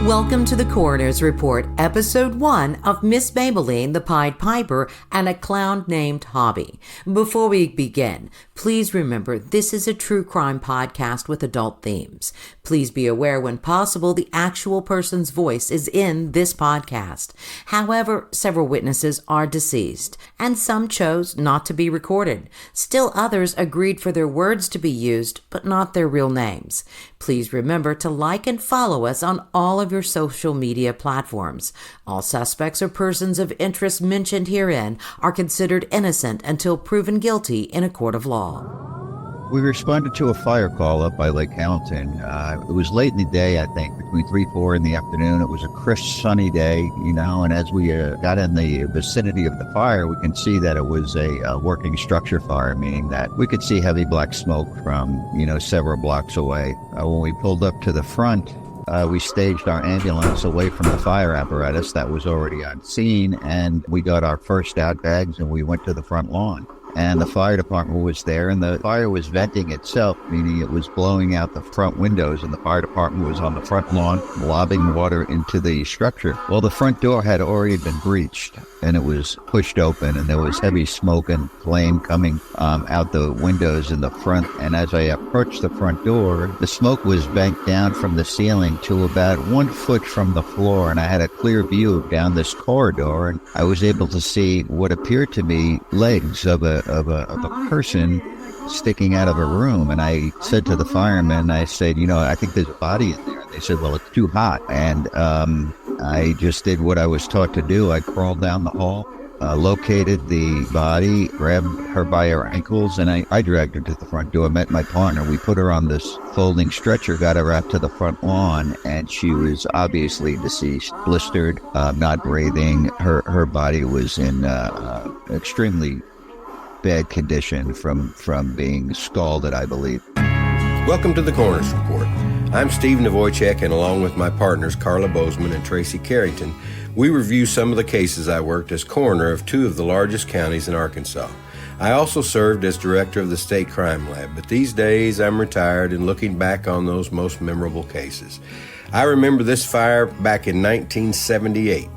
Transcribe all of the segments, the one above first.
Welcome to the Coroner's Report, Episode 1 of Miss Maybelline, the Pied Piper, and a Clown Named Hobby. Before we begin, please remember this is a true crime podcast with adult themes. Please be aware when possible the actual person's voice is in this podcast. However, several witnesses are deceased, and some chose not to be recorded. Still others agreed for their words to be used, but not their real names. Please remember to like and follow us on all of your social media platforms. All suspects or persons of interest mentioned herein are considered innocent until proven guilty in a court of law. We responded to a fire call up by Lake Hamilton. It was late in the day, I think, between 3 and 4 in the afternoon. It was a crisp, sunny day, and as we got in the vicinity of the fire, we can see that it was a working structure fire, meaning that we could see heavy black smoke from, several blocks away. When we pulled up to the front, we staged our ambulance away from the fire apparatus that was already on scene, and we got our first out bags and we went to the front lawn. And the fire department was there, and the fire was venting itself, meaning it was blowing out the front windows, and the fire department was on the front lawn, lobbing water into the structure. Well, the front door had already been breached, and it was pushed open, and there was heavy smoke and flame coming out the windows in the front. And as I approached the front door, the smoke was banked down from the ceiling to about 1 foot from the floor, and I had a clear view down this corridor, and I was able to see what appeared to me legs of a person sticking out of a room. And I said to the firemen, I said, I think there's a body in there. They said, well, it's too hot. And I just did what I was taught to do. I crawled down the hall, located the body, grabbed her by her ankles, and I dragged her to the front door, met my partner. We put her on this folding stretcher, got her out to the front lawn, and she was obviously deceased, blistered, not breathing. Her body was in extremely bad condition from being scalded, I believe. Welcome to the Coroner's Report. I'm Steve Navoychek, and along with my partners Carla Bozeman and Tracy Carrington, we review some of the cases I worked as coroner of 2 of the largest counties in Arkansas. I also served as director of the State Crime Lab, but these days I'm retired and looking back on those most memorable cases. I remember this fire back in 1978.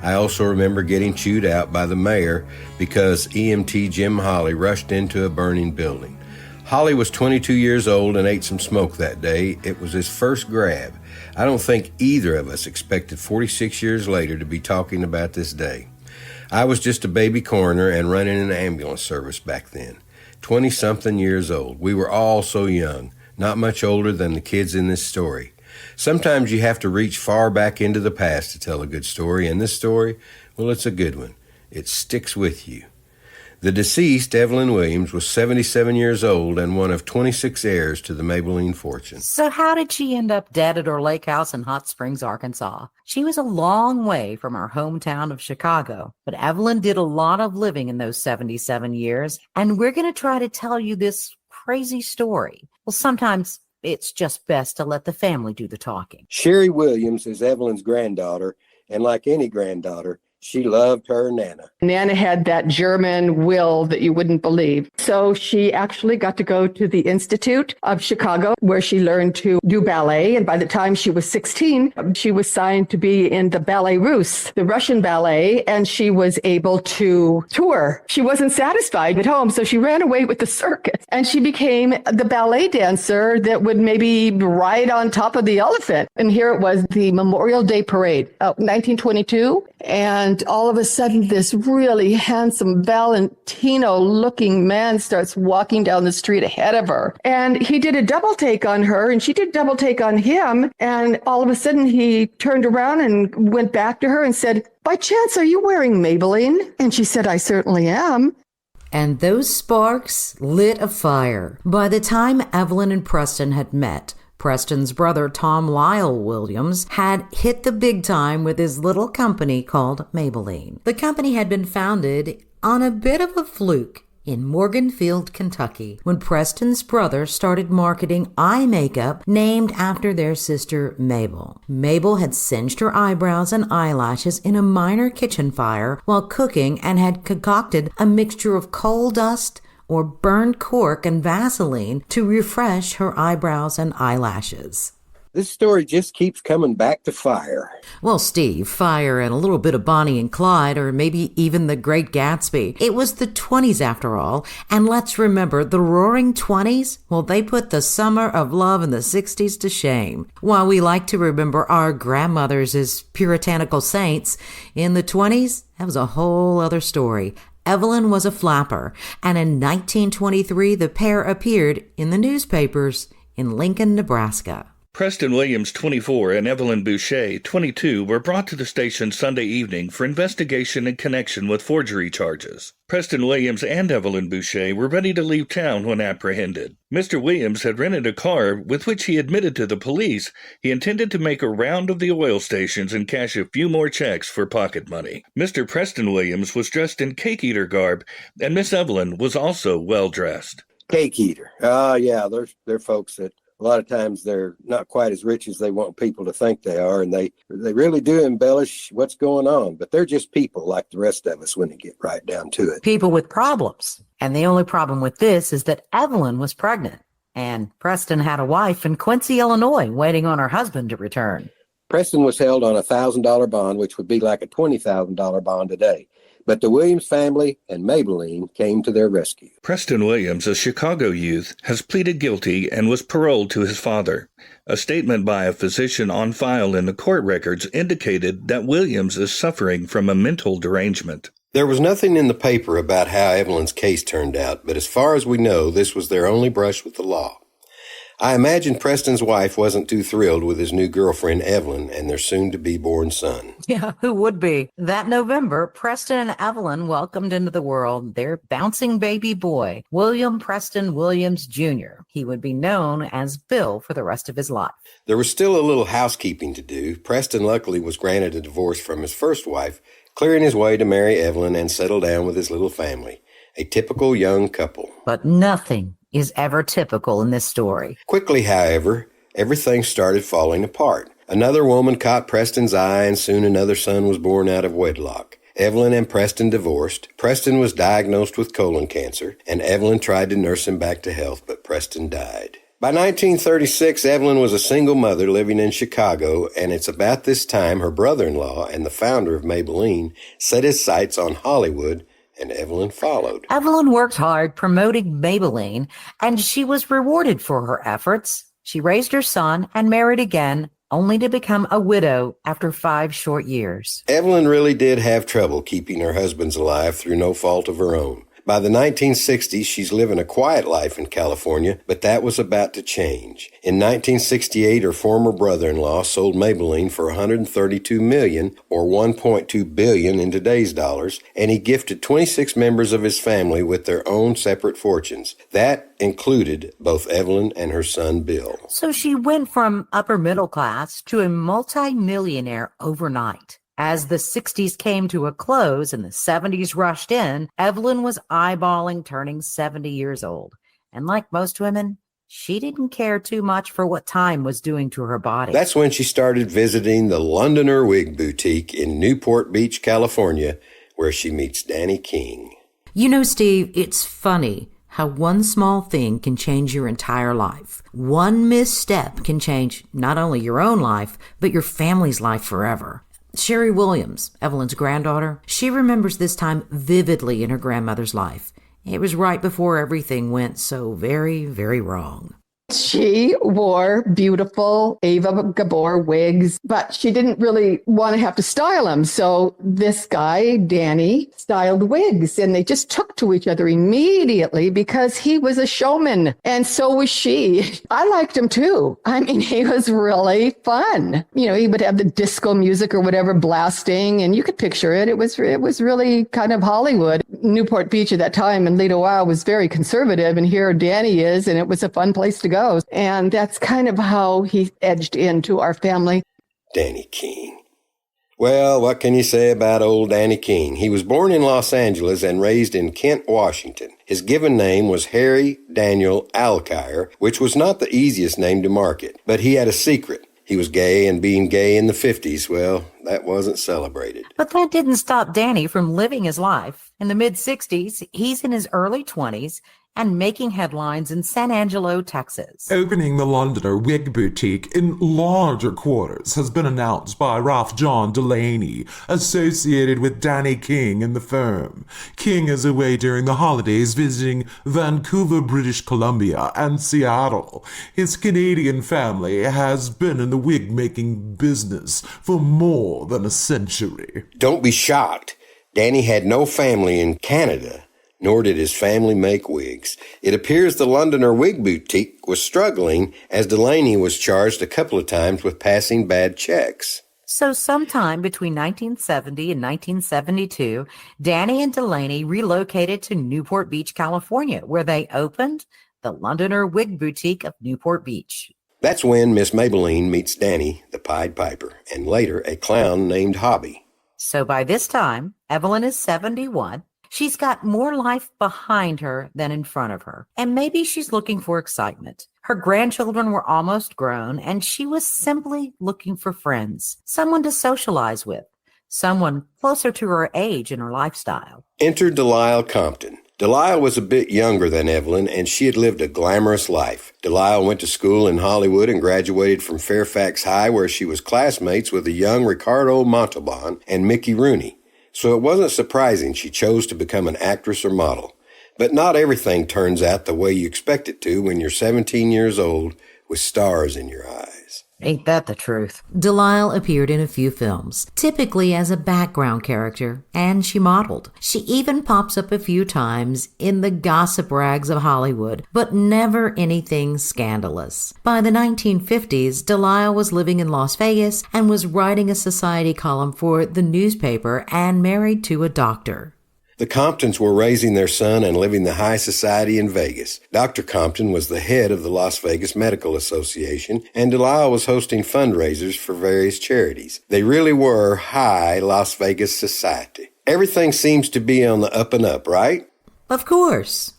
I also remember getting chewed out by the mayor because EMT Jim Holly rushed into a burning building. Holly was 22 years old and ate some smoke that day. It was his first grab. I don't think either of us expected 46 years later to be talking about this day. I was just a baby coroner and running an ambulance service back then. 20-something years old. We were all so young, not much older than the kids in this story. Sometimes you have to reach far back into the past to tell a good story, and this story, well, it's a good one. It sticks with you. The deceased, Evelyn Williams, was 77 years old and one of 26 heirs to the Maybelline fortune. So how did she end up dead at her lake house in Hot Springs, Arkansas? She was a long way from her hometown of Chicago, but Evelyn did a lot of living in those 77 years, and we're going to try to tell you this crazy story. Well, sometimes it's just best to let the family do the talking. Sherry Williams is Evelyn's granddaughter, and like any granddaughter, she loved her Nana. Nana had that German will that you wouldn't believe. So she actually got to go to the Institute of Chicago, where she learned to do ballet. And by the time she was 16, she was signed to be in the Ballet Russe, the Russian ballet, and she was able to tour. She wasn't satisfied at home, so she ran away with the circus. And she became the ballet dancer that would maybe ride on top of the elephant. And here it was, the Memorial Day Parade, 1922. And all of a sudden, this really handsome Valentino-looking man starts walking down the street ahead of her. And he did a double take on her, and she did double take on him. And all of a sudden, he turned around and went back to her and said, "By chance, are you wearing Maybelline?" And she said, "I certainly am." And those sparks lit a fire. By the time Evelyn and Preston had met, Preston's brother, Tom Lyle Williams, had hit the big time with his little company called Maybelline. The company had been founded on a bit of a fluke in Morganfield, Kentucky, when Preston's brother started marketing eye makeup named after their sister Mabel. Mabel had singed her eyebrows and eyelashes in a minor kitchen fire while cooking and had concocted a mixture of coal dust, or burned cork and Vaseline to refresh her eyebrows and eyelashes. This story just keeps coming back to fire. Well, Steve, fire and a little bit of Bonnie and Clyde, or maybe even the Great Gatsby. It was the 20s after all, and let's remember the Roaring 20s, well, they put the summer of love in the 60s to shame. While we like to remember our grandmothers as puritanical saints, in the 20s, that was a whole other story. Evelyn was a flapper, and in 1923, the pair appeared in the newspapers in Lincoln, Nebraska. Preston Williams, 24, and Evelyn Boucher, 22, were brought to the station Sunday evening for investigation in connection with forgery charges. Preston Williams and Evelyn Boucher were ready to leave town when apprehended. Mr. Williams had rented a car with which he admitted to the police he intended to make a round of the oil stations and cash a few more checks for pocket money. Mr. Preston Williams was dressed in cake-eater garb, and Miss Evelyn was also well-dressed. Cake eater. Yeah, they're folks that a lot of times they're not quite as rich as they want people to think they are, and they really do embellish what's going on, but they're just people like the rest of us when they get right down to it. People with problems. And the only problem with this is that Evelyn was pregnant, and Preston had a wife in Quincy, Illinois, waiting on her husband to return. Preston was held on a $1,000 bond, which would be like a $20,000 bond today. But the Williams family and Maybelline came to their rescue. Preston Williams, a Chicago youth, has pleaded guilty and was paroled to his father. A statement by a physician on file in the court records indicated that Williams is suffering from a mental derangement. There was nothing in the paper about how Evelyn's case turned out, but as far as we know, this was their only brush with the law. I imagine Preston's wife wasn't too thrilled with his new girlfriend, Evelyn, and their soon-to-be-born son. Yeah, who would be? That November, Preston and Evelyn welcomed into the world their bouncing baby boy, William Preston Williams, Jr. He would be known as Bill for the rest of his life. There was still a little housekeeping to do. Preston luckily was granted a divorce from his first wife, clearing his way to marry Evelyn and settle down with his little family. A typical young couple. But nothing is ever typical in this story. Quickly, however, everything started falling apart. Another woman caught Preston's eye, and soon another son was born out of wedlock. Evelyn and Preston divorced. Preston was diagnosed with colon cancer, and Evelyn tried to nurse him back to health, but Preston died. By 1936, Evelyn was a single mother living in Chicago, and it's about this time her brother-in-law and the founder of Maybelline set his sights on Hollywood, and Evelyn followed. Evelyn worked hard promoting Maybelline, and she was rewarded for her efforts. She raised her son and married again, only to become a widow after 5 short years. Evelyn really did have trouble keeping her husbands alive through no fault of her own. By the 1960s, she's living a quiet life in California, but that was about to change. In 1968, her former brother-in-law sold Maybelline for $132 million, or $1.2 billion in today's dollars, and he gifted 26 members of his family with their own separate fortunes. That included both Evelyn and her son, Bill. So she went from upper middle class to a multi-millionaire overnight. As the 60s came to a close and the 70s rushed in, Evelyn was eyeballing turning 70 years old. And like most women, she didn't care too much for what time was doing to her body. That's when she started visiting the Londoner Wig Boutique in Newport Beach, California, where she meets Danny King. You know, Steve, it's funny how one small thing can change your entire life. One misstep can change not only your own life, but your family's life forever. Sherry Williams, Evelyn's granddaughter, she remembers this time vividly in her grandmother's life. It was right before everything went so very, very wrong. She wore beautiful Ava Gabor wigs, but she didn't really want to have to style them. So this guy, Danny, styled wigs, and they just took to each other immediately because he was a showman, and so was she. I liked him too. I mean, he was really fun. You know, he would have the disco music or whatever blasting, and you could picture it. It was really kind of Hollywood. Newport Beach at that time and Lido Wow was very conservative, and here Danny is, and it was a fun place to go. And that's kind of how he edged into our family. Danny King. Well, what can you say about old Danny King? He was born in Los Angeles and raised in Kent, Washington. His given name was Harry Daniel Alkire, which was not the easiest name to market, but he had a secret. He was gay, and being gay in the 50s, well, that wasn't celebrated. But that didn't stop Danny from living his life. In the mid-60s, he's in his early 20s, and making headlines in San Angelo, Texas. Opening the Londoner wig boutique in larger quarters has been announced by Ralph John Delaney, associated with Danny King and the firm. King is away during the holidays visiting Vancouver, British Columbia, and Seattle. His Canadian family has been in the wig-making business for more than a century. Don't be shocked. Danny had no family in Canada, nor did his family make wigs. It appears the Londoner wig boutique was struggling as Delaney was charged a couple of times with passing bad checks. So sometime between 1970 and 1972, Danny and Delaney relocated to Newport Beach, California, where they opened the Londoner Wig Boutique of Newport Beach. That's when Miss Maybelline meets Danny, the Pied Piper, and later a clown named Hobby. So by this time, Evelyn is 71. She's got more life behind her than in front of her, and maybe she's looking for excitement. Her grandchildren were almost grown, and she was simply looking for friends, someone to socialize with, someone closer to her age and her lifestyle. Enter Delisle Compton. Delisle was a bit younger than Evelyn, and she had lived a glamorous life. Delisle went to school in Hollywood and graduated from Fairfax High, where she was classmates with the young Ricardo Montalban and Mickey Rooney. So it wasn't surprising she chose to become an actress or model. But not everything turns out the way you expect it to when you're 17 years old with stars in your eyes. Ain't that the truth? Delisle appeared in a few films, typically as a background character, and she modeled. She even pops up a few times in the gossip rags of Hollywood, but never anything scandalous. By the 1950s, Delisle was living in Las Vegas and was writing a society column for the newspaper and married to a doctor. The Comptons were raising their son and living the high society in Vegas. Dr. Compton was the head of the Las Vegas Medical Association, and Delisle was hosting fundraisers for various charities. They really were high Las Vegas society. Everything seems to be on the up and up, right? Of course.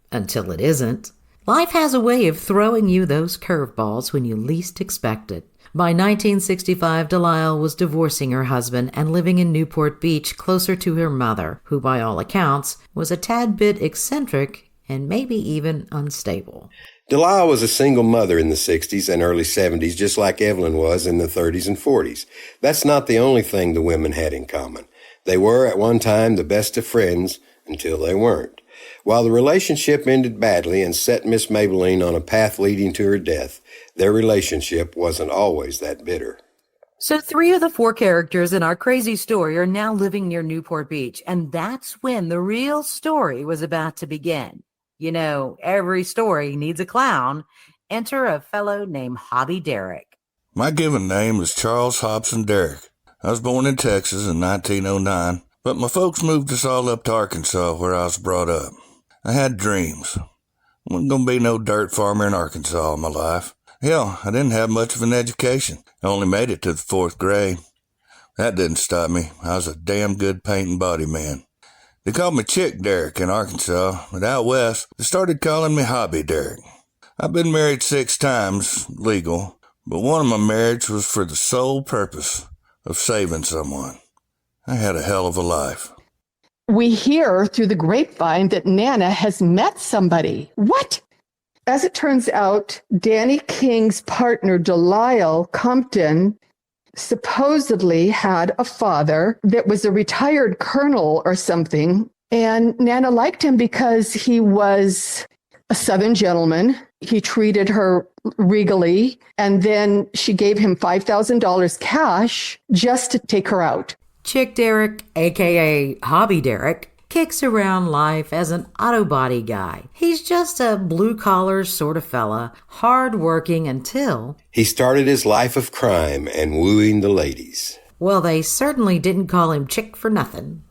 Until it isn't. Life has a way of throwing you those curveballs when you least expect it. By 1965, Delisle was divorcing her husband and living in Newport Beach closer to her mother, who by all accounts was a tad bit eccentric and maybe even unstable. Delisle was a single mother in the 60s and early 70s, just like Evelyn was in the 30s and 40s. That's not the only thing the women had in common. They were at one time the best of friends until they weren't. While the relationship ended badly and set Miss Maybelline on a path leading to her death, their relationship wasn't always that bitter. So 3 of the 4 characters in our crazy story are now living near Newport Beach, and that's when the real story was about to begin. You know, every story needs a clown. Enter a fellow named Hobby Derrick. My given name is Charles Hobson Derrick. I was born in Texas in 1909, but my folks moved us all up to Arkansas where I was brought up. I had dreams. I wasn't going to be no dirt farmer in Arkansas all my life. Hell, I didn't have much of an education. I only made it to the 4th grade. That didn't stop me. I was a damn good paint and body man. They called me Chick Derrick in Arkansas, but out west, they started calling me Hobby Derrick. I've been married 6 times, legal, but one of my marriages was for the sole purpose of saving someone. I had a hell of a life. We hear through the grapevine that Nana has met somebody. What? As it turns out, Danny King's partner, Delisle Compton, supposedly had a father that was a retired colonel or something. And Nana liked him because he was a Southern gentleman. He treated her regally. And then she gave him $5,000 cash just to take her out. Chick Derrick, a.k.a. Hobby Derrick, kicks around life as an auto body guy. He's just a blue-collar sort of fella, hard-working until he started his life of crime and wooing the ladies. Well, they certainly didn't call him Chick for nothing.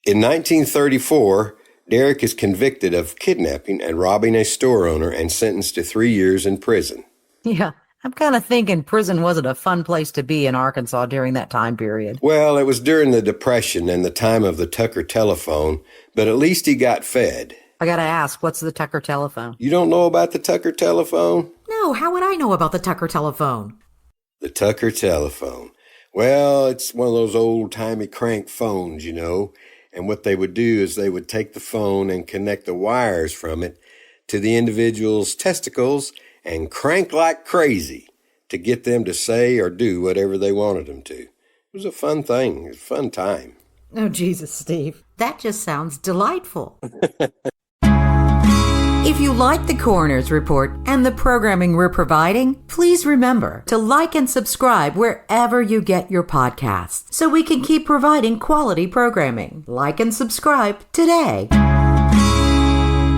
In 1934, Derrick is convicted of kidnapping and robbing a store owner and sentenced to 3 years in prison. Yeah, I'm kind of thinking prison wasn't a fun place to be in Arkansas during that time period. Well, it was during the Depression and the time of the Tucker telephone, but at least he got fed. I gotta ask, what's the Tucker telephone? You don't know about the Tucker telephone? No, how would I know about the Tucker telephone? The Tucker telephone. Well, it's one of those old-timey crank phones, you know, and what they would do is they would take the phone and connect the wires from it to the individual's testicles and crank like crazy to get them to say or do whatever they wanted them to. It was a fun thing. It was a fun time. Oh, Jesus, Steve. That just sounds delightful. If you like the Coroner's Report and the programming we're providing, please remember to like and subscribe wherever you get your podcasts so we can keep providing quality programming. Like and subscribe today.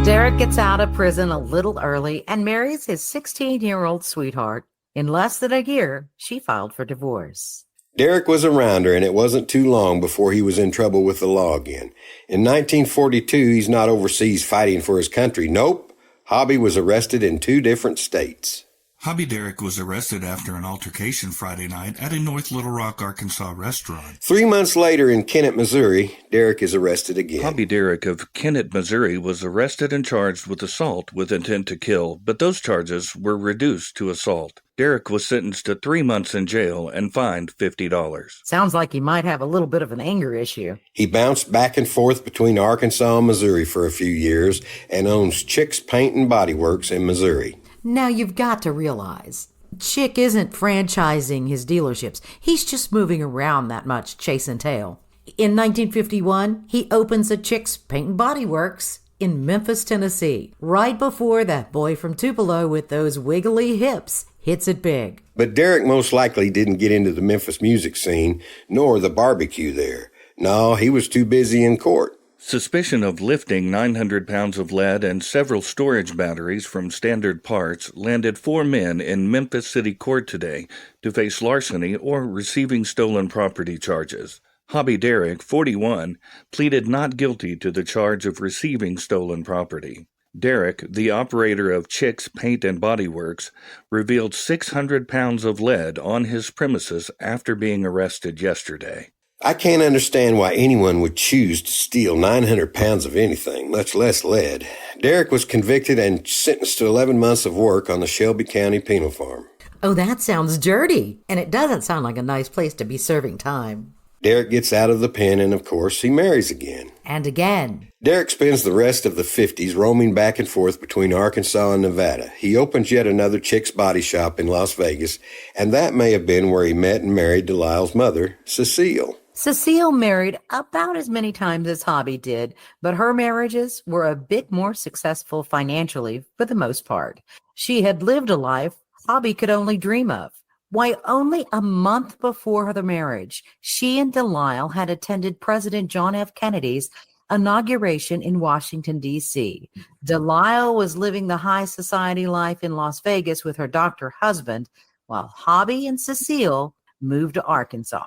Derek gets out of prison a little early and marries his 16-year-old sweetheart. In less than a year, she filed for divorce. Derek was a rounder, and it wasn't too long before he was in trouble with the law again. In 1942, he's not overseas fighting for his country. Nope. Hobby was arrested in 2 different states. Hobby Derek was arrested after an altercation Friday night at a North Little Rock, Arkansas restaurant. 3 months later in Kennett, Missouri, Derek is arrested again. Hobby Derek of Kennett, Missouri was arrested and charged with assault with intent to kill, but those charges were reduced to assault. Derek was sentenced to 3 months in jail and fined $50. Sounds like he might have a little bit of an anger issue. He bounced back and forth between Arkansas and Missouri for a few years and owns Chick's Paint and Body Works in Missouri. Now you've got to realize, Chick isn't franchising his dealerships. He's just moving around that much chasing tail. In 1951, he opens a Chick's Paint and Body Works in Memphis, Tennessee, right before that boy from Tupelo with those wiggly hips hits it big. But Derek most likely didn't get into the Memphis music scene, nor the barbecue there. No, he was too busy in court. Suspicion of lifting 900 pounds of lead and several storage batteries from Standard Parts landed 4 men in Memphis City Court today to face larceny or receiving stolen property charges. Hobby Derek, 41, pleaded not guilty to the charge of receiving stolen property. Derek, the operator of Chick's Paint and Body Works, revealed 600 pounds of lead on his premises after being arrested yesterday. I can't understand why anyone would choose to steal 900 pounds of anything, much less lead. Derek was convicted and sentenced to 11 months of work on the Shelby County Penal Farm. Oh, that sounds dirty, and it doesn't sound like a nice place to be serving time. Derek gets out of the pen and, of course, he marries again. And again. Derek spends the rest of the 50s roaming back and forth between Arkansas and Nevada. He opens yet another Chick's Body Shop in Las Vegas, and that may have been where he met and married Delisle's mother, Cecile. Cecile married about as many times as Hobby did, but her marriages were a bit more successful financially for the most part. She had lived a life Hobby could only dream of. Why, only a month before the marriage, she and Delisle had attended President John F. Kennedy's inauguration in Washington, D.C. Delisle was living the high society life in Las Vegas with her doctor husband, while Hobby and Cecile moved to Arkansas.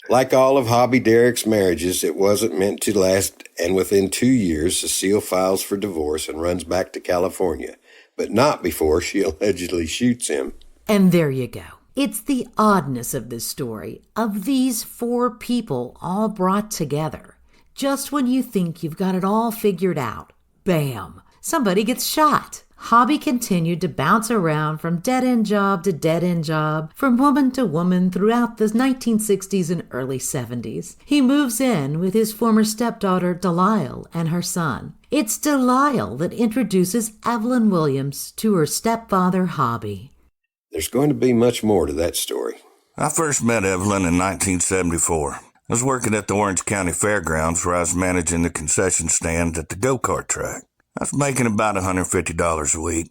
Like all of Hobby Derek's marriages, it wasn't meant to last, and within 2 years, Cecile files for divorce and runs back to California, but not before she allegedly shoots him. And there you go. It's the oddness of this story, of these 4 people all brought together. Just when you think you've got it all figured out, bam, somebody gets shot. Hobby continued to bounce around from dead-end job to dead-end job, from woman to woman throughout the 1960s and early 70s. He moves in with his former stepdaughter, Delisle, and her son. It's Delisle that introduces Evelyn Williams to her stepfather, Hobby. There's going to be much more to that story. I first met Evelyn in 1974. I was working at the Orange County Fairgrounds where I was managing the concession stand at the go-kart track. I was making about $150 a week.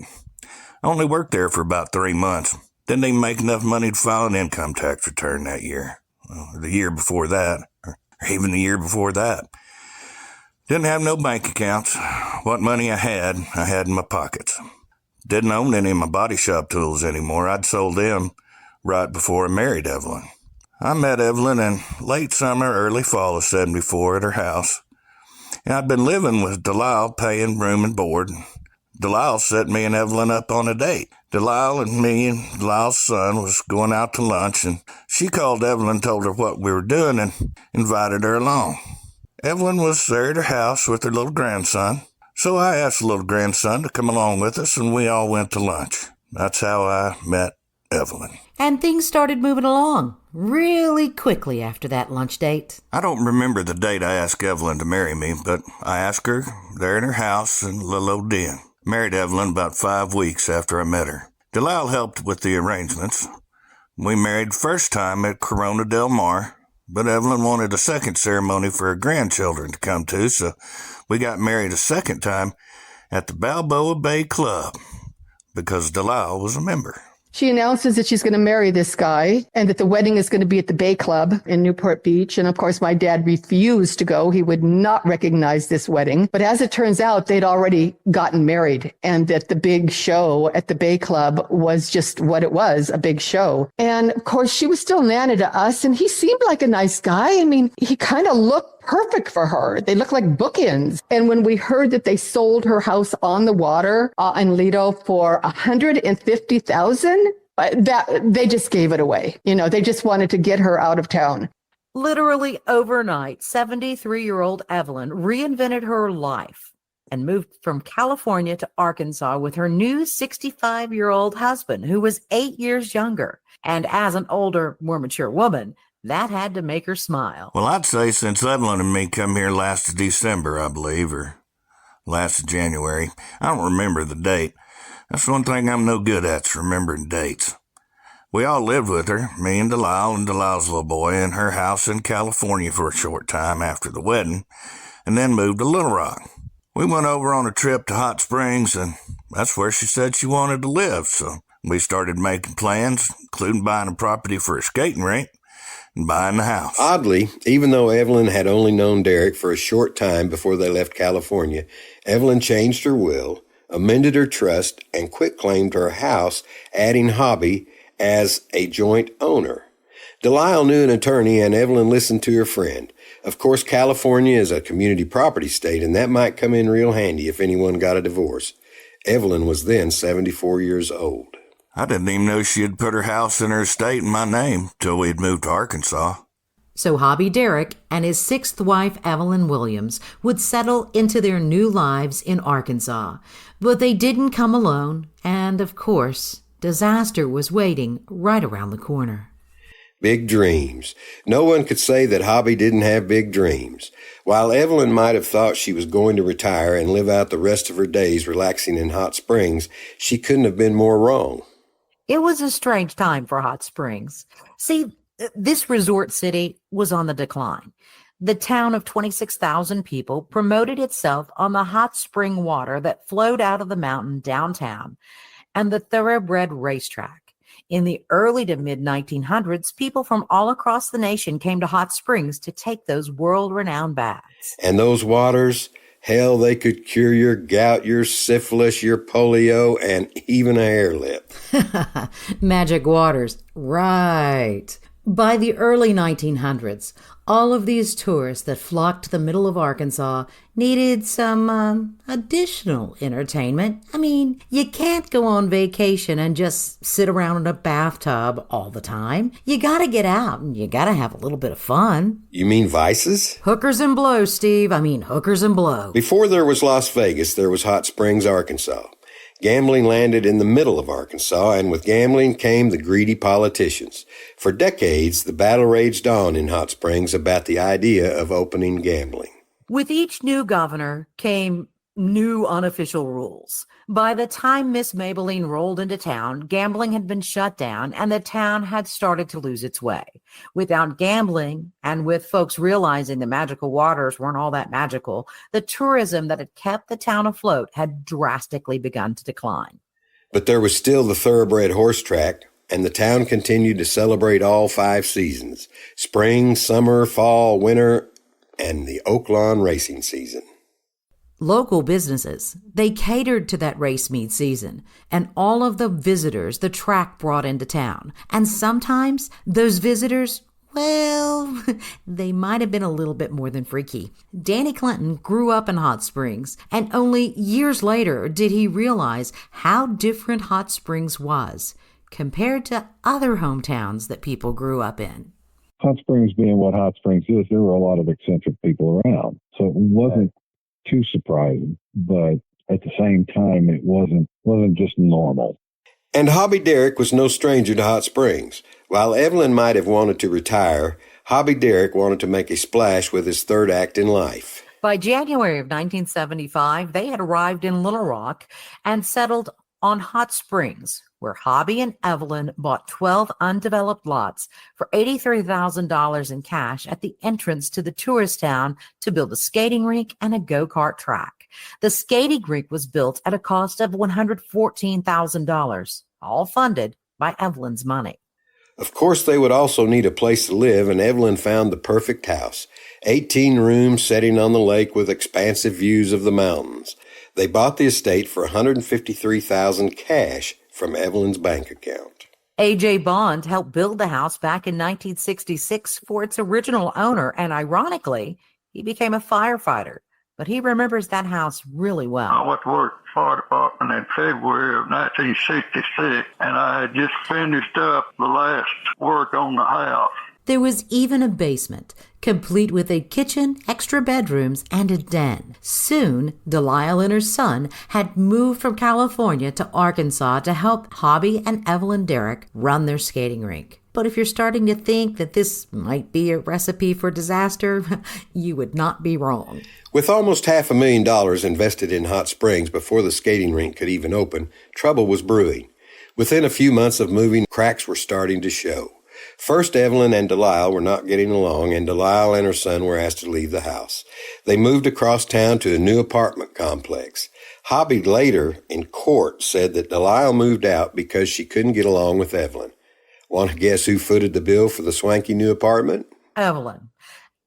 I only worked there for about 3 months. Didn't even make enough money to file an income tax return that year. Or the year before that, or even the year before that. Didn't have no bank accounts. What money I had in my pockets. Didn't own any of my body shop tools anymore. I'd sold them right before I married Evelyn. I met Evelyn in late summer, early fall of 74 at her house. And I'd been living with Delisle, paying room and board. Delisle set me and Evelyn up on a date. Delisle and me and Delisle's son was going out to lunch, and she called Evelyn, told her what we were doing, and invited her along. Evelyn was there at her house with her little grandson, so I asked the little grandson to come along with us, and we all went to lunch. That's how I met Evelyn. And things started moving along really quickly after that lunch date. I don't remember the date I asked Evelyn to marry me, but I asked her there in her house in little old den. Married Evelyn about 5 weeks after I met her. Delisle helped with the arrangements. We married first time at Corona Del Mar, but Evelyn wanted a second ceremony for her grandchildren to come to, so we got married a second time at the Balboa Bay Club because Delisle was a member. She announces that she's going to marry this guy and that the wedding is going to be at the Bay Club in Newport Beach. And of course, my dad refused to go. He would not recognize this wedding. But as it turns out, they'd already gotten married and that the big show at the Bay Club was just what it was, a big show. And of course, she was still Nana to us. And he seemed like a nice guy. I mean, he kind of looked perfect for her. They looked like bookends. And when we heard that they sold her house on the water in Lido for $150,000, that they just gave it away. You know, they just wanted to get her out of town. Literally overnight, 73-year-old Evelyn reinvented her life and moved from California to Arkansas with her new 65-year-old husband, who was 8 years younger. And as an older, more mature woman, that had to make her smile. Well, I'd say since Evelyn and me come here last December, I believe, or last January. I don't remember the date. That's one thing I'm no good at, is remembering dates. We all lived with her, me and Delisle's little boy, in her house in California for a short time after the wedding, and then moved to Little Rock. We went over on a trip to Hot Springs, and that's where she said she wanted to live, so we started making plans, including buying a property for a skating rink and buying the house. Oddly, even though Evelyn had only known Derek for a short time before they left California, Evelyn changed her will, amended her trust, and quitclaimed her house, adding Hobby as a joint owner. Delisle knew an attorney, and Evelyn listened to her friend. Of course, California is a community property state, and that might come in real handy if anyone got a divorce. Evelyn was then 74 years old. I didn't even know she had put her house and her estate in my name till we'd moved to Arkansas. So Hobby Derek and his sixth wife, Evelyn Williams, would settle into their new lives in Arkansas. But they didn't come alone, and of course, disaster was waiting right around the corner. Big dreams. No one could say that Hobby didn't have big dreams. While Evelyn might have thought she was going to retire and live out the rest of her days relaxing in Hot Springs, she couldn't have been more wrong. It was a strange time for Hot Springs. See, this resort city was on the decline. The town of 26,000 people promoted itself on the hot spring water that flowed out of the mountain downtown and the thoroughbred racetrack. In the early to mid-1900s, people from all across the nation came to Hot Springs to take those world-renowned baths. And those waters, hell, they could cure your gout, your syphilis, your polio, and even a hair lip. Magic waters, right. By the early 1900s, all of these tourists that flocked to the middle of Arkansas needed some additional entertainment. I mean, you can't go on vacation and just sit around in a bathtub all the time. You gotta get out and you gotta have a little bit of fun. You mean vices? Hookers and blow, Steve. I mean hookers and blow. Before there was Las Vegas, there was Hot Springs, Arkansas. Gambling landed in the middle of Arkansas, and with gambling came the greedy politicians. For decades, the battle raged on in Hot Springs about the idea of opening gambling. With each new governor came new unofficial rules. By the time Miss Maybelline rolled into town, gambling had been shut down and the town had started to lose its way. Without gambling, and with folks realizing the magical waters weren't all that magical, the tourism that had kept the town afloat had drastically begun to decline. But there was still the thoroughbred horse track, and the town continued to celebrate all 5 seasons: spring, summer, fall, winter, and the Oaklawn racing season. Local businesses, they catered to that race meet season and all of the visitors the track brought into town. And sometimes those visitors, well, they might have been a little bit more than freaky. Danny Clinton grew up in Hot Springs, and only years later did he realize how different Hot Springs was compared to other hometowns that people grew up in. Hot Springs being what Hot Springs is, there were a lot of eccentric people around. So it wasn't too surprising, but at the same time, it wasn't just normal. And Hobby Derek was no stranger to Hot Springs. While Evelyn might have wanted to retire, Hobby Derek wanted to make a splash with his third act in life. By January of 1975, they had arrived in Little Rock and settled on Hot Springs, where Hobby and Evelyn bought 12 undeveloped lots for $83,000 in cash at the entrance to the tourist town to build a skating rink and a go-kart track. The skating rink was built at a cost of $114,000, all funded by Evelyn's money. Of course, they would also need a place to live, and Evelyn found the perfect house. 18 rooms setting on the lake with expansive views of the mountains. They bought the estate for $153,000 cash from Evelyn's bank account. A.J. Bond helped build the house back in 1966 for its original owner, and ironically, he became a firefighter. But he remembers that house really well. I went to work at the fire department in February of 1966, and I had just finished up the last work on the house. There was even a basement, complete with a kitchen, extra bedrooms, and a den. Soon, Delisle and her son had moved from California to Arkansas to help Hobby and Evelyn Derrick run their skating rink. But if you're starting to think that this might be a recipe for disaster, you would not be wrong. With almost $500,000 invested in Hot Springs before the skating rink could even open, trouble was brewing. Within a few months of moving, cracks were starting to show. First, Evelyn and Delisle were not getting along, and Delisle and her son were asked to leave the house. They moved across town to a new apartment complex. Hobby later, in court, said that Delisle moved out because she couldn't get along with Evelyn. Want to guess who footed the bill for the swanky new apartment? Evelyn.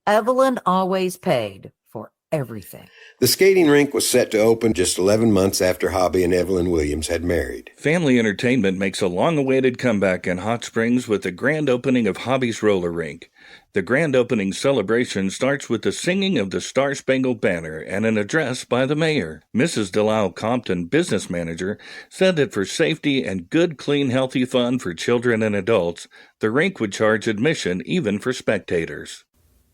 Evelyn always paid for everything. The skating rink was set to open just 11 months after Hobby and Evelyn Williams had married. Family entertainment makes a long-awaited comeback in Hot Springs with the grand opening of Hobby's roller rink. The grand opening celebration starts with the singing of the Star-Spangled Banner and an address by the mayor. Mrs. Delisle Compton, business manager, said that for safety and good, clean, healthy fun for children and adults, the rink would charge admission even for spectators.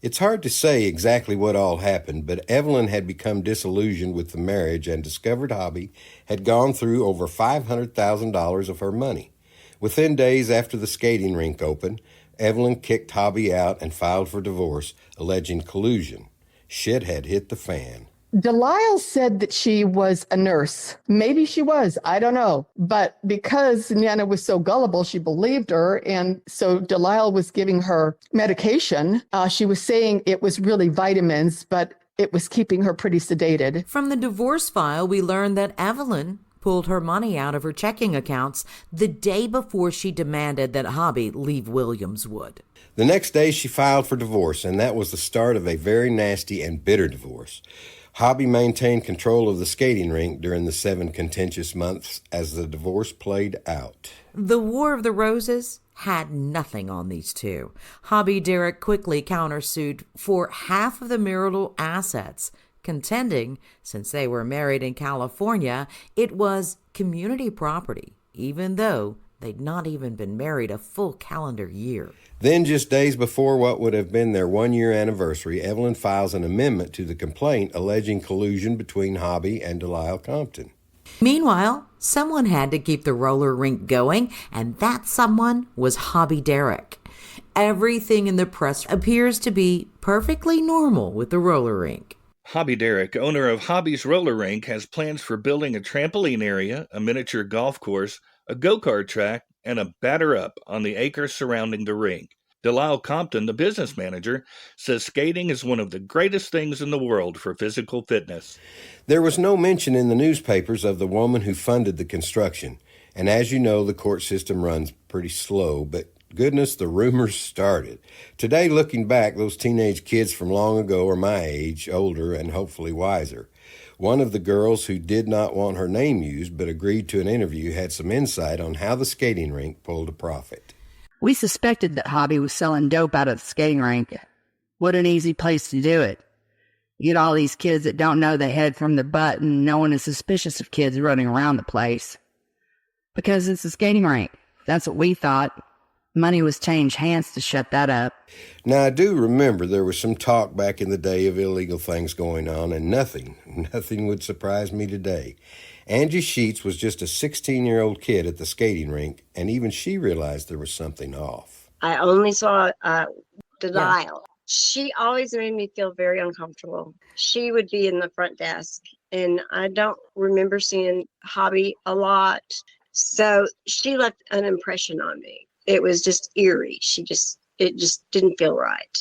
It's hard to say exactly what all happened, but Evelyn had become disillusioned with the marriage and discovered Hobby had gone through over $500,000 of her money. Within days after the skating rink opened, Evelyn kicked Hobby out and filed for divorce, alleging collusion. Shit had hit the fan. Delisle said that she was a nurse. Maybe she was, I don't know. But because Nana was so gullible, she believed her. And so Delisle was giving her medication. She was saying it was really vitamins, but it was keeping her pretty sedated. From the divorce file, we learned that Evelyn pulled her money out of her checking accounts the day before she demanded that Hobby leave Williamswood. The next day, she filed for divorce, and that was the start of a very nasty and bitter divorce. Hobby maintained control of the skating rink during the 7 contentious months as the divorce played out. The War of the Roses had nothing on these two. Hobby Derrick quickly countersued for half of the marital assets, contending, since they were married in California, it was community property, even though they'd not even been married a full calendar year. Then, just days before what would have been their 1-year anniversary, Evelyn files an amendment to the complaint alleging collusion between Hobby and Delisle Compton. Meanwhile, someone had to keep the roller rink going, and that someone was Hobby Derrick. Everything in the press appears to be perfectly normal with the roller rink. Hobby Derrick, owner of Hobby's roller rink, has plans for building a trampoline area, a miniature golf course, a go-kart track, and a batter-up on the acres surrounding the rink. Delisle Compton, the business manager, says skating is one of the greatest things in the world for physical fitness. There was no mention in the newspapers of the woman who funded the construction. And as you know, the court system runs pretty slow, but goodness, the rumors started. Today, looking back, those teenage kids from long ago are my age, older, and hopefully wiser. One of the girls who did not want her name used but agreed to an interview had some insight on how the skating rink pulled a profit. We suspected that Hobby was selling dope out of the skating rink. What an easy place to do it. You get all these kids that don't know the head from the butt, and no one is suspicious of kids running around the place. Because it's a skating rink. That's what we thought. Money was changed hands to shut that up. Now, I do remember there was some talk back in the day of illegal things going on, and nothing would surprise me today. Angie Sheets was just a 16-year-old kid at the skating rink, and even she realized there was something off. I only saw Delisle. She always made me feel very uncomfortable. She would be in the front desk, and I don't remember seeing Hobby a lot. So she left an impression on me. It was just eerie. It just didn't feel right.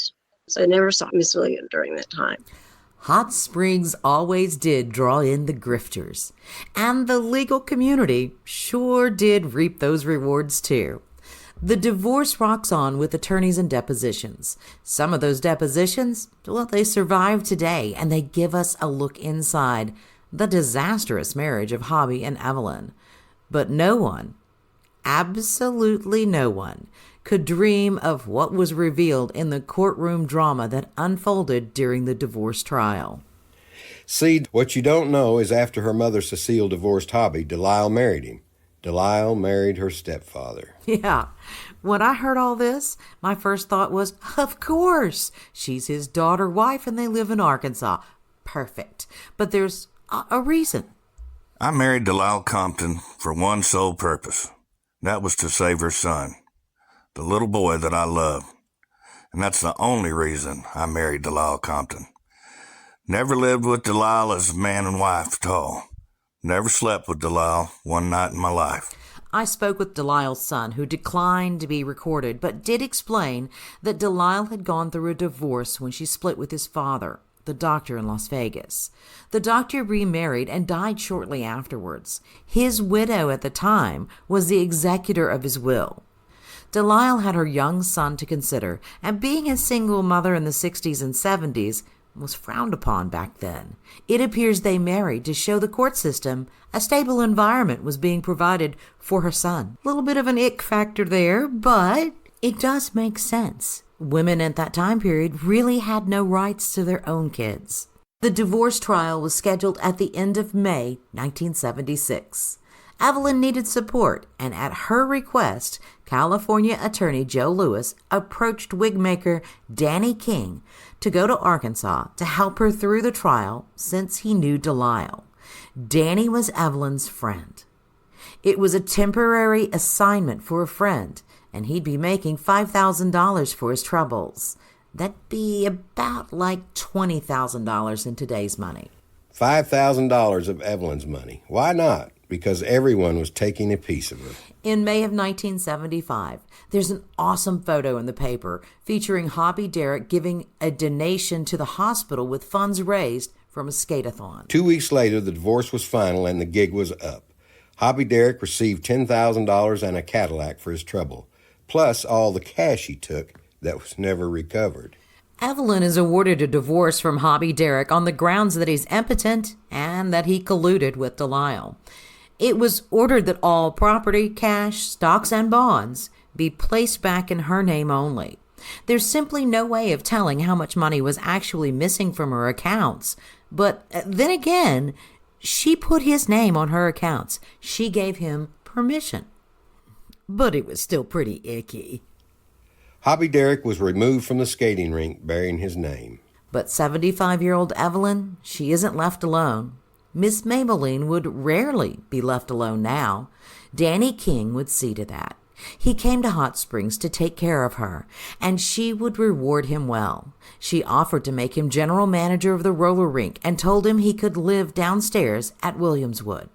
So I never saw Miss Williams during that time. Hot Springs always did draw in the grifters, and the legal community sure did reap those rewards too. The divorce rocks on with attorneys and depositions. Some of those depositions, well, they survive today, and they give us a look inside the disastrous marriage of Hobby and Evelyn. But no one, absolutely no one, could dream of what was revealed in the courtroom drama that unfolded during the divorce trial. See, what you don't know is after her mother Cecile divorced Hobby, Delisle married him. Delisle married her stepfather. Yeah. When I heard all this, my first thought was, of course, she's his daughter wife and they live in Arkansas. Perfect. But there's a reason. I married Delisle Compton for one sole purpose. That was to save her son, the little boy that I loved. And that's the only reason I married Delisle Compton. Never lived with Delisle as man and wife at all. Never slept with Delisle one night in my life. I spoke with Delisle's son, who declined to be recorded, but did explain that Delisle had gone through a divorce when she split with his father, the doctor in Las Vegas. The doctor remarried and died shortly afterwards. His widow at the time was the executor of his will. Delisle had her young son to consider, and being a single mother in the 60s and 70s was frowned upon back then. It appears they married to show the court system a stable environment was being provided for her son. A little bit of an ick factor there, but it does make sense. Women at that time period really had no rights to their own kids. The divorce trial was scheduled at the end of May 1976. Evelyn needed support, and at her request, California attorney Joe Lewis approached wigmaker Danny King to go to Arkansas to help her through the trial since he knew Delisle. Danny was Evelyn's friend. It was a temporary assignment for a friend, and he'd be making $5,000 for his troubles. That'd be about like $20,000 in today's money. $5,000 of Evelyn's money. Why not? Because everyone was taking a piece of her. In May of 1975, there's an awesome photo in the paper featuring Hobby Derrick giving a donation to the hospital with funds raised from a skate-a-thon. 2 weeks later, the divorce was final and the gig was up. Hobby Derrick received $10,000 and a Cadillac for his trouble, plus all the cash he took that was never recovered. Evelyn is awarded a divorce from Hobby Derrick on the grounds that he's impotent and that he colluded with Delisle. It was ordered that all property, cash, stocks, and bonds be placed back in her name only. There's simply no way of telling how much money was actually missing from her accounts. But then again, she put his name on her accounts. She gave him permission. But it was still pretty icky. Hobby Derrick was removed from the skating rink bearing his name. But 75-year-old Evelyn, she isn't left alone. Miss Maybelline would rarely be left alone now. Danny King would see to that. He came to Hot Springs to take care of her, and she would reward him well. She offered to make him general manager of the roller rink and told him he could live downstairs at Williamswood.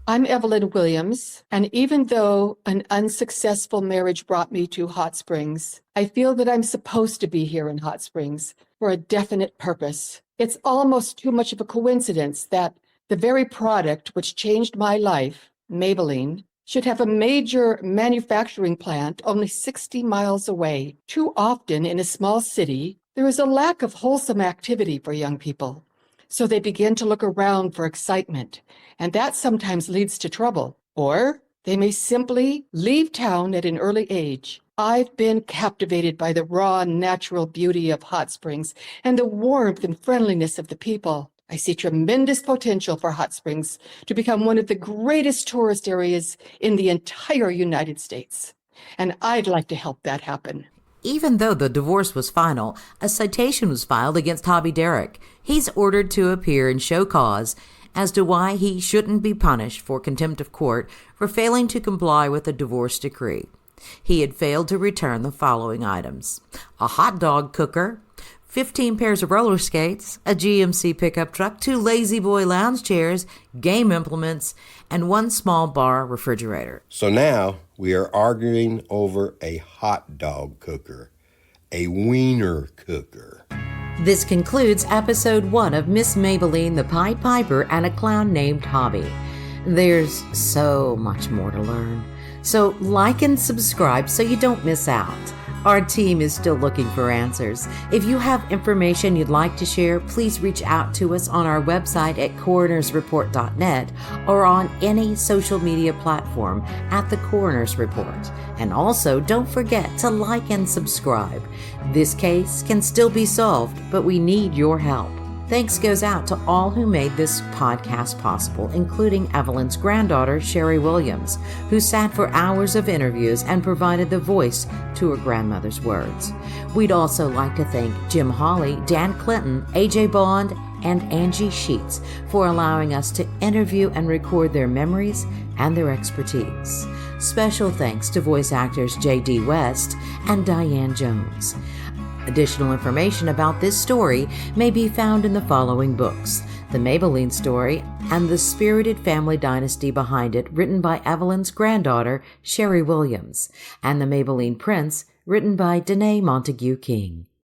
I'm Evelyn Williams, and even though an unsuccessful marriage brought me to Hot Springs, I feel that I'm supposed to be here in Hot Springs for a definite purpose. It's almost too much of a coincidence that the very product which changed my life, Maybelline, should have a major manufacturing plant only 60 miles away. Too often in a small city, there is a lack of wholesome activity for young people. So they begin to look around for excitement, and that sometimes leads to trouble. Or they may simply leave town at an early age. I've been captivated by the raw, natural beauty of Hot Springs and the warmth and friendliness of the people. I see tremendous potential for Hot Springs to become one of the greatest tourist areas in the entire United States. And I'd like to help that happen. Even though the divorce was final, a citation was filed against Hobby Derrick. He's ordered to appear and show cause as to why he shouldn't be punished for contempt of court for failing to comply with the divorce decree. He had failed to return the following items: a hot dog cooker, 15 pairs of roller skates, a GMC pickup truck, 2 Lazy Boy lounge chairs, game implements, and 1 small bar refrigerator. So now we are arguing over a hot dog cooker, a wiener cooker. This concludes episode 1 of Miss Maybelline, the Pied Piper, and a Clown Named Hobby. There's so much more to learn. So like and subscribe so you don't miss out. Our team is still looking for answers. If you have information you'd like to share, please reach out to us on our website at coronersreport.net or on any social media platform at The Coroner's Report. And also, don't forget to like and subscribe. This case can still be solved, but we need your help. Thanks goes out to all who made this podcast possible, including Evelyn's granddaughter, Sherry Williams, who sat for hours of interviews and provided the voice to her grandmother's words. We'd also like to thank Jim Hawley, Dan Clinton, AJ Bond, and Angie Sheets for allowing us to interview and record their memories and their expertise. Special thanks to voice actors J.D. West and Diane Jones. Additional information about this story may be found in the following books: The Maybelline Story and The Spirited Family Dynasty Behind It, written by Evelyn's granddaughter, Sherry Williams, and The Maybelline Prince, written by Danae Montague King.